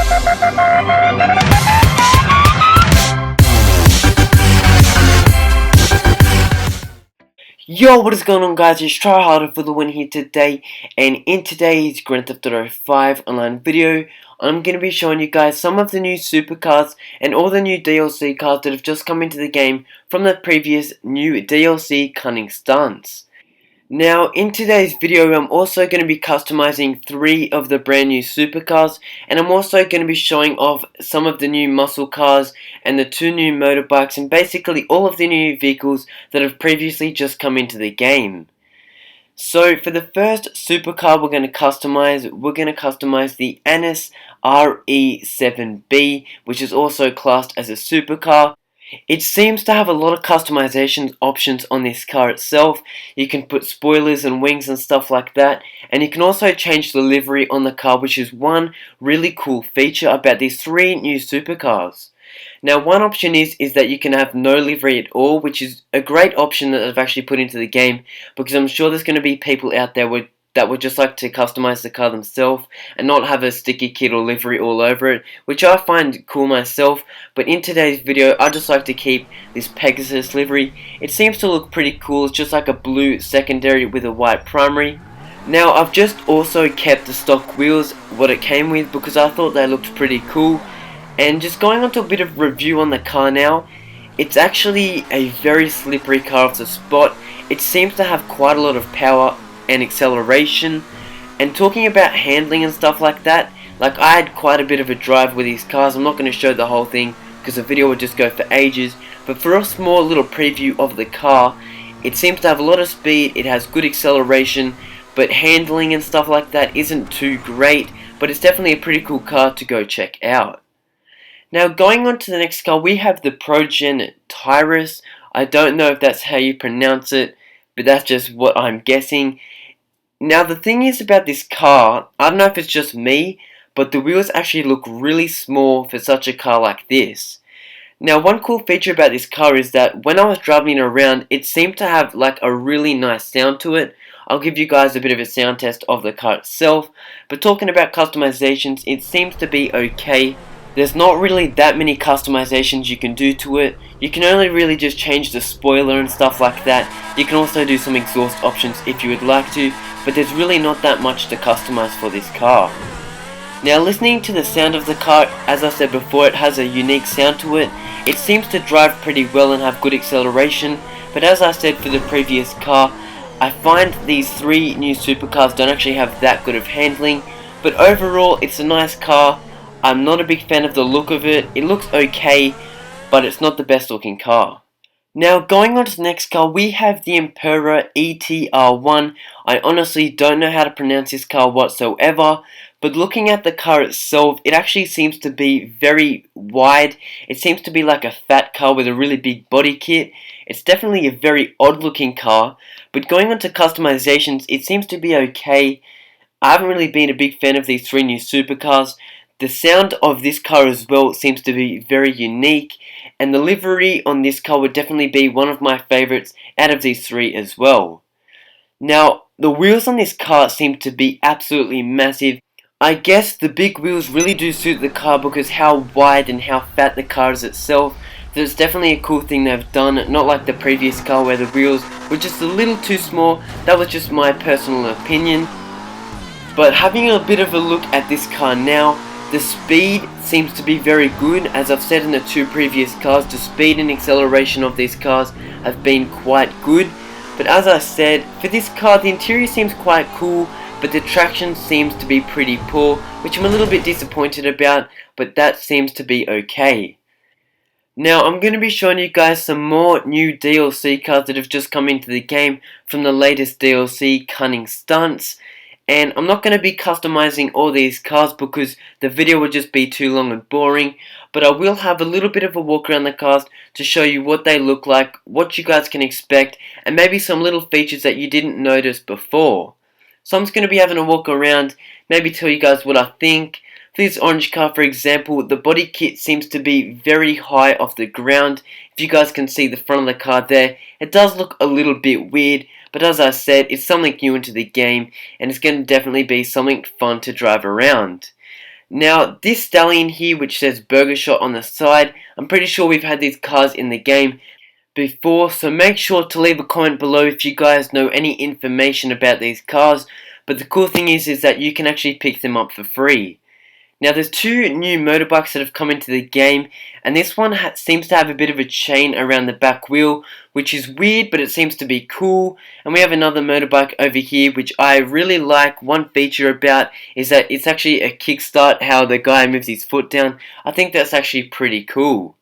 Yo, what is going on, guys? It's Tryharder for the win here today, and in today's Grand Theft Auto 5 online video, I'm going to be showing you guys some of the new supercars and all the new DLC cars that have just come into the game from the previous new DLC Cunning Stunts. Now, in today's video, I'm also going to be customizing 3 of the brand new supercars, and I'm also going to be showing off some of the new muscle cars and the 2 new motorbikes, and basically all of the new vehicles that have previously just come into the game. So, for the first supercar we're going to customize the Anis RE7B, which is also classed as a supercar. It seems to have a lot of customization options on this car itself. You can put spoilers and wings and stuff like that, and you can also change the livery on the car, which is one really cool feature about these 3 new supercars. Now, one option is that you can have no livery at all, which is a great option that I've actually put into the game, because I'm sure there's going to be people out there that would just like to customize the car themselves and not have a sticky kit or livery all over it, which I find cool myself. But in today's video, I just like to keep this Pegasus livery. It seems to look pretty cool. It's just like a blue secondary with a white primary. Now, I've just also kept the stock wheels what it came with, because I thought they looked pretty cool. And just going on to a bit of review on the car now, it's actually a very slippery car off the spot. It seems to have quite a lot of power and acceleration, and talking about handling and stuff like that, like, I had quite a bit of a drive with these cars. I'm not going to show the whole thing because the video would just go for ages, but for a small little preview of the car, it seems to have a lot of speed, it has good acceleration, but handling and stuff like that isn't too great, but it's definitely a pretty cool car to go check out. Now, going on to the next car, we have the Progen Tyrus. I don't know if that's how you pronounce it, but that's just what I'm guessing. Now, the thing is about this car, I don't know if it's just me, but the wheels actually look really small for such a car like this. Now, one cool feature about this car is that when I was driving it around, it seemed to have like a really nice sound to it. I'll give you guys a bit of a sound test of the car itself, but talking about customizations, it seems to be okay. There's not really that many customizations you can do to it. You can only really just change the spoiler and stuff like that. You can also do some exhaust options if you would like to, but there's really not that much to customize for this car. Now, listening to the sound of the car, as I said before, it has a unique sound to it. It seems to drive pretty well and have good acceleration, but as I said for the previous car, I find these 3 new supercars don't actually have that good of handling, but overall it's a nice car. I'm not a big fan of the look of it. It looks okay, but it's not the best looking car. Now, going on to the next car, we have the Imperial ETR1. I honestly don't know how to pronounce this car whatsoever, but looking at the car itself, it actually seems to be very wide. It seems to be like a fat car with a really big body kit. It's definitely a very odd looking car, but going on to customizations, it seems to be okay. I haven't really been a big fan of these 3 new supercars. The sound of this car as well seems to be very unique, and the livery on this car would definitely be one of my favorites out of these 3 as well. Now, the wheels on this car seem to be absolutely massive. I guess the big wheels really do suit the car because how wide and how fat the car is itself. So it's definitely a cool thing they've done, not like the previous car where the wheels were just a little too small. That was just my personal opinion. But having a bit of a look at this car now, the speed seems to be very good. As I've said in the 2 previous cars, the speed and acceleration of these cars have been quite good. But as I said, for this car, the interior seems quite cool, but the traction seems to be pretty poor, which I'm a little bit disappointed about, but that seems to be okay. Now, I'm going to be showing you guys some more new DLC cars that have just come into the game from the latest DLC, Cunning Stunts. And I'm not going to be customizing all these cars because the video would just be too long and boring, but I will have a little bit of a walk around the cars to show you what they look like, what you guys can expect, and maybe some little features that you didn't notice before. So I'm just going to be having a walk around, maybe tell you guys what I think. For this orange car, for example, the body kit seems to be very high off the ground. If you guys can see the front of the car there, it does look a little bit weird, but as I said, it's something new into the game, and it's going to definitely be something fun to drive around. Now, this stallion here, which says Burger Shot on the side, I'm pretty sure we've had these cars in the game before, so make sure to leave a comment below if you guys know any information about these cars. But the cool thing is that you can actually pick them up for free. Now, there's two new motorbikes that have come into the game, and this one seems to have a bit of a chain around the back wheel, which is weird, but it seems to be cool. And we have another motorbike over here, which I really like. One feature about is that it's actually a kickstart, how the guy moves his foot down. I think that's actually pretty cool.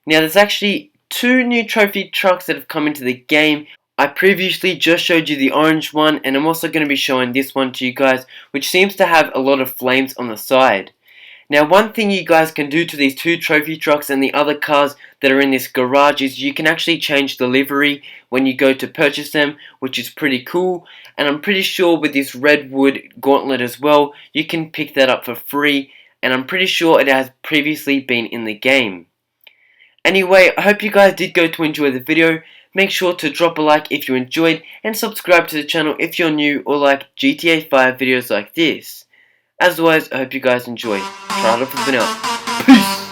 Now, there's actually two new trophy trucks that have come into the game. I previously just showed you the orange one, and I'm also going to be showing this one to you guys, which seems to have a lot of flames on the side. Now, one thing you guys can do to these two trophy trucks and the other cars that are in this garage is you can actually change the livery when you go to purchase them, which is pretty cool. And I'm pretty sure with this redwood gauntlet as well, you can pick that up for free, and I'm pretty sure it has previously been in the game. Anyway, I hope you guys did go to enjoy the video. Make sure to drop a like if you enjoyed, and subscribe to the channel if you're new or like GTA 5 videos like this. As always, I hope you guys enjoy. Tryharder out. Peace!